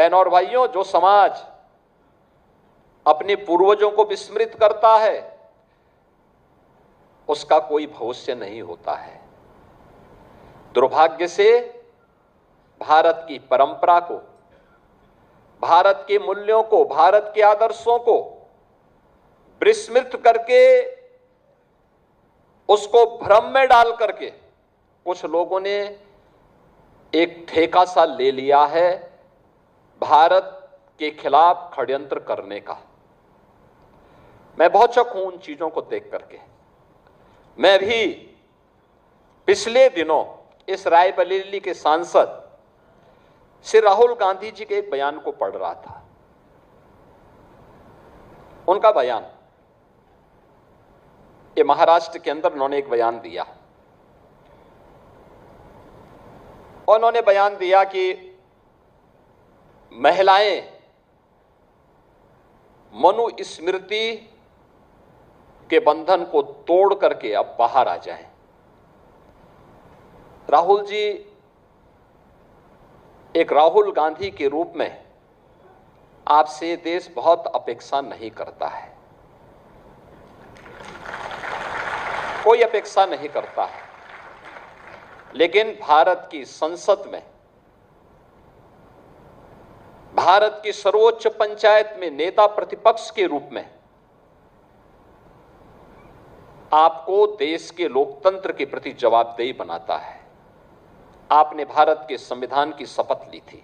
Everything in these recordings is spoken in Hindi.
बहनों और भाइयों, जो समाज अपने पूर्वजों को विस्मृत करता है उसका कोई भविष्य नहीं होता है। दुर्भाग्य से भारत की परंपरा को, भारत के मूल्यों को, भारत के आदर्शों को विस्मृत करके, उसको भ्रम में डाल करके कुछ लोगों ने एक ठेका सा ले लिया है भारत के खिलाफ षड्यंत्र करने का। मैं बहुत शक हूं उन चीजों को देख करके। मैं भी पिछले दिनों इस रायबरेली के सांसद श्री राहुल गांधी जी के एक बयान को पढ़ रहा था। उनका बयान, ये महाराष्ट्र के अंदर उन्होंने एक बयान दिया और उन्होंने बयान दिया कि महिलाएं मनुस्मृति के बंधन को तोड़ करके अब बाहर आ जाएं। राहुल जी एक राहुल गांधी के रूप में आपसे देश बहुत अपेक्षा नहीं करता है, कोई अपेक्षा नहीं करता है, लेकिन भारत की संसद में, भारत की सर्वोच्च पंचायत में नेता प्रतिपक्ष के रूप में आपको देश के लोकतंत्र के प्रति जवाबदेही बनाता है। आपने भारत के संविधान की शपथ ली थी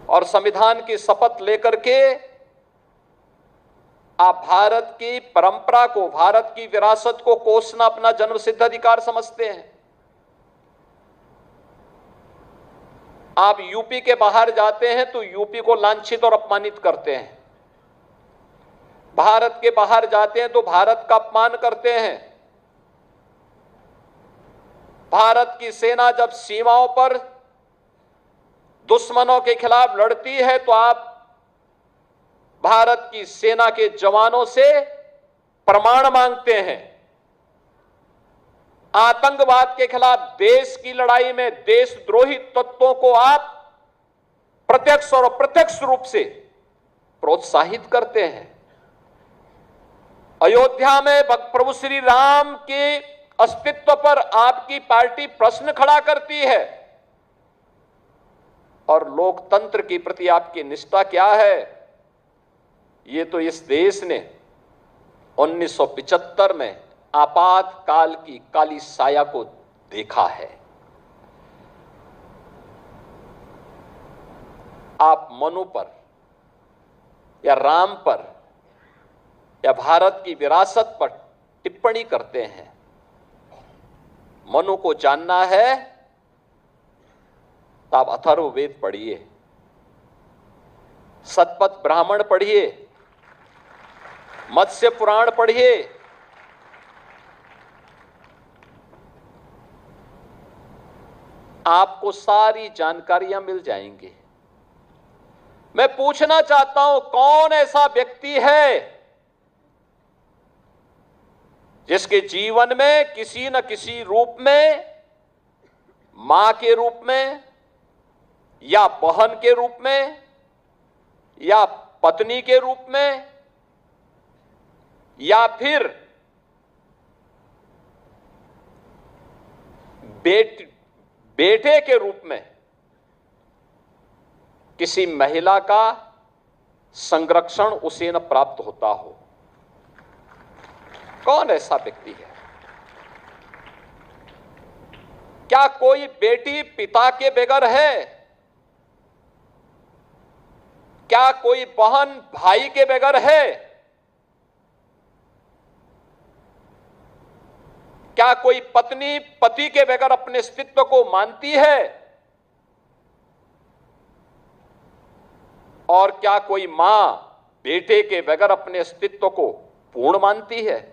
और संविधान की शपथ लेकर के आप भारत की परंपरा को, भारत की विरासत को कोसना अपना जन्मसिद्ध अधिकार समझते हैं। आप यूपी के बाहर जाते हैं तो यूपी को लांछित और अपमानित करते हैं, भारत के बाहर जाते हैं तो भारत का अपमान करते हैं। भारत की सेना जब सीमाओं पर दुश्मनों के खिलाफ लड़ती है तो आप भारत की सेना के जवानों से प्रमाण मांगते हैं। आतंकवाद के खिलाफ देश की लड़ाई में देशद्रोही तत्वों को आप प्रत्यक्ष और अप्रत्यक्ष रूप से प्रोत्साहित करते हैं। अयोध्या में प्रभु श्री राम के अस्तित्व पर आपकी पार्टी प्रश्न खड़ा करती है और लोकतंत्र के प्रति आपकी निष्ठा क्या है, ये तो इस देश ने 1975 में आपातकाल की काली साया को देखा है। आप मनु पर या राम पर या भारत की विरासत पर टिप्पणी करते हैं। मनु को जानना है तो आप अथर्ववेद पढ़िए, शतपथ ब्राह्मण पढ़िए, मत्स्य पुराण पढ़िए। आपको सारी जानकारियां मिल जाएंगी। मैं पूछना चाहता हूं, कौन ऐसा व्यक्ति है जिसके जीवन में किसी न किसी रूप में, मां के रूप में या बहन के रूप में या पत्नी के रूप में या फिर बेटे के रूप में किसी महिला का संरक्षण उसे न प्राप्त होता हो? कौन ऐसा व्यक्ति है? क्या कोई बेटी पिता के बगैर है? क्या कोई बहन भाई के बगैर है? क्या कोई पत्नी पति के बगैर अपने अस्तित्व को मानती है? और क्या कोई मां बेटे के बगैर अपने अस्तित्व को पूर्ण मानती है?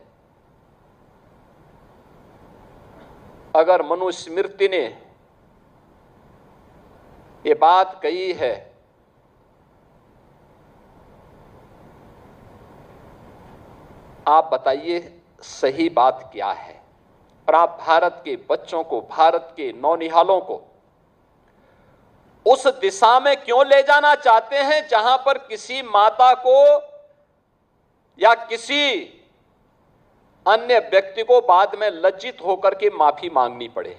अगर मनुस्मृति ने ये बात कही है आप बताइए सही बात क्या है? और आप भारत के बच्चों को, भारत के नौनिहालों को उस दिशा में क्यों ले जाना चाहते हैं जहां पर किसी माता को या किसी अन्य व्यक्ति को बाद में लज्जित होकर के माफी मांगनी पड़े।